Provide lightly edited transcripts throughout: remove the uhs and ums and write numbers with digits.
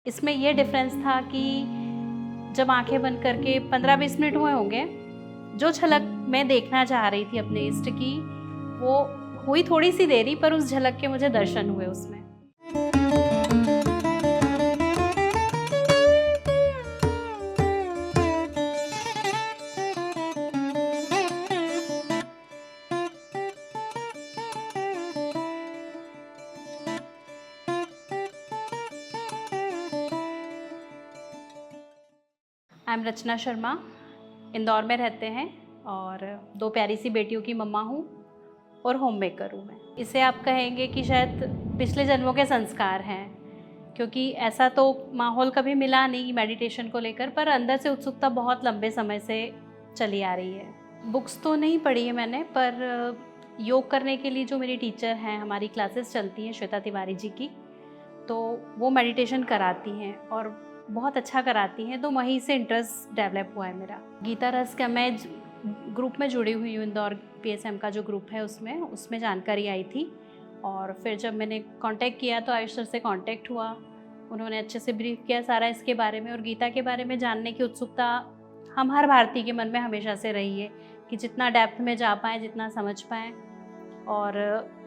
इसमें ये डिफरेंस था कि जब आंखें बंद करके 15-20 मिनट हुए होंगे, जो झलक मैं देखना चाह रही थी अपने इष्ट की, वो हुई थोड़ी सी देरी, पर उस झलक के मुझे दर्शन हुए उसमें। आई एम रचना शर्मा, इंदौर में रहते हैं और 2 प्यारी सी बेटियों की मम्मा हूँ और होम मेकर हूँ मैं। इसे आप कहेंगे कि शायद पिछले जन्मों के संस्कार हैं, क्योंकि ऐसा तो माहौल कभी मिला नहीं मेडिटेशन को लेकर, पर अंदर से उत्सुकता बहुत लंबे समय से चली आ रही है। बुक्स तो नहीं पढ़ी है मैंने, पर योग करने के लिए जो मेरी टीचर हैं, हमारी क्लासेस चलती हैं श्वेता तिवारी जी की, तो वो मेडिटेशन कराती हैं और बहुत अच्छा कराती हैं, तो वहीं से इंटरेस्ट डेवलप हुआ है मेरा। गीता रस का मैं ग्रुप में जुड़ी हुई हूँ, इंदौर PSM का जो ग्रुप है उसमें जानकारी आई थी, और फिर जब मैंने कांटेक्ट किया तो आयुष सर से कांटेक्ट हुआ। उन्होंने अच्छे से ब्रीफ किया सारा इसके बारे में, और गीता के बारे में जानने की उत्सुकता हम हर भारतीय के मन में हमेशा से रही है कि जितना डेप्थ में जा पाएँ, जितना समझ पाएँ। और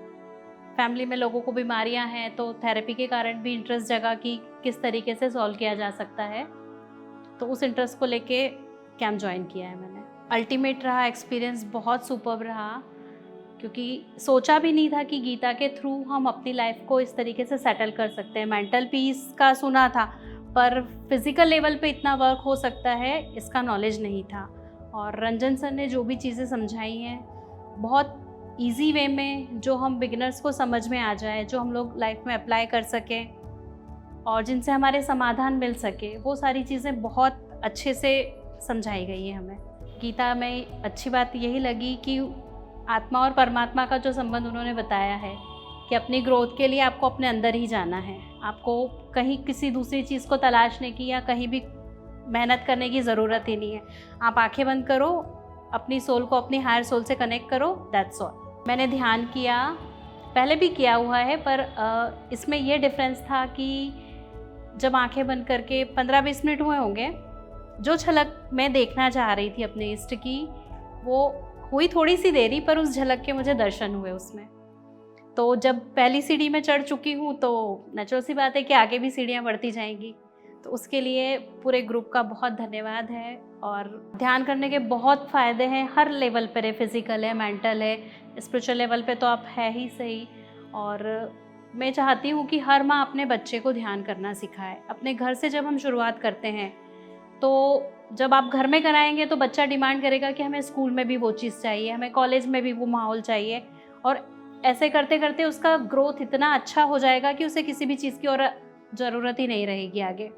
फैमिली में लोगों को बीमारियां हैं, तो थेरेपी के कारण भी इंटरेस्ट जगा कि किस तरीके से सॉल्व किया जा सकता है, तो उस इंटरेस्ट को लेके कैंप ज्वाइन किया है मैंने। अल्टीमेट रहा एक्सपीरियंस, बहुत सुपर्ब रहा, क्योंकि सोचा भी नहीं था कि गीता के थ्रू हम अपनी लाइफ को इस तरीके से सेटल कर सकते हैं। मेंटल पीस का सुना था, पर फिजिकल लेवल पे इतना वर्क हो सकता है इसका नॉलेज नहीं था। और रंजन सर ने जो भी चीज़ें समझाई हैं, बहुत ईजी वे में, जो हम बिगिनर्स को समझ में आ जाए, जो हम लोग लाइफ में अप्लाई कर सकें और जिनसे हमारे समाधान मिल सके, वो सारी चीज़ें बहुत अच्छे से समझाई गई है हमें। गीता में अच्छी बात यही लगी कि आत्मा और परमात्मा का जो संबंध उन्होंने बताया है कि अपनी ग्रोथ के लिए आपको अपने अंदर ही जाना है, आपको कहीं किसी दूसरी चीज़ को तलाशने की या कहीं भी मेहनत करने की ज़रूरत ही नहीं है। आप आंखें बंद करो, अपनी सोल को अपनी हायर सोल से कनेक्ट करो, दैट्स ऑल। मैंने ध्यान किया, पहले भी किया हुआ है, पर इसमें यह डिफरेंस था कि जब आंखें बंद करके 15-20 मिनट हुए होंगे, जो झलक मैं देखना चाह रही थी अपने इष्ट की, वो हुई थोड़ी सी देरी, पर उस झलक के मुझे दर्शन हुए उसमें। तो जब पहली सीढ़ी में चढ़ चुकी हूँ, तो नेचुरल सी बात है कि आगे भी सीढ़ियाँ बढ़ती जाएंगी। तो उसके लिए पूरे ग्रुप का बहुत धन्यवाद है। और ध्यान करने के बहुत फ़ायदे हैं, हर लेवल पर है, फिज़िकल है, मेंटल है, स्पिरिचुअल लेवल पे तो आप है ही सही। और मैं चाहती हूँ कि हर माँ अपने बच्चे को ध्यान करना सिखाए। अपने घर से जब हम शुरुआत करते हैं, तो जब आप घर में कराएंगे तो बच्चा डिमांड करेगा कि हमें स्कूल में भी वो चीज़ चाहिए, हमें कॉलेज में भी वो माहौल चाहिए, और ऐसे करते करते उसका ग्रोथ इतना अच्छा हो जाएगा कि उसे किसी भी चीज़ की और ज़रूरत ही नहीं रहेगी आगे।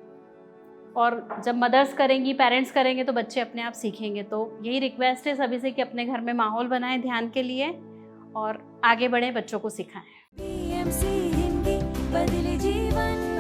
और जब मदर्स करेंगी, पेरेंट्स करेंगे, तो बच्चे अपने आप सीखेंगे। तो यही रिक्वेस्ट है सभी से कि अपने घर में माहौल बनाएं ध्यान के लिए और आगे बढ़ें, बच्चों को सिखाएं। PMC हिंदी बदले जीवन।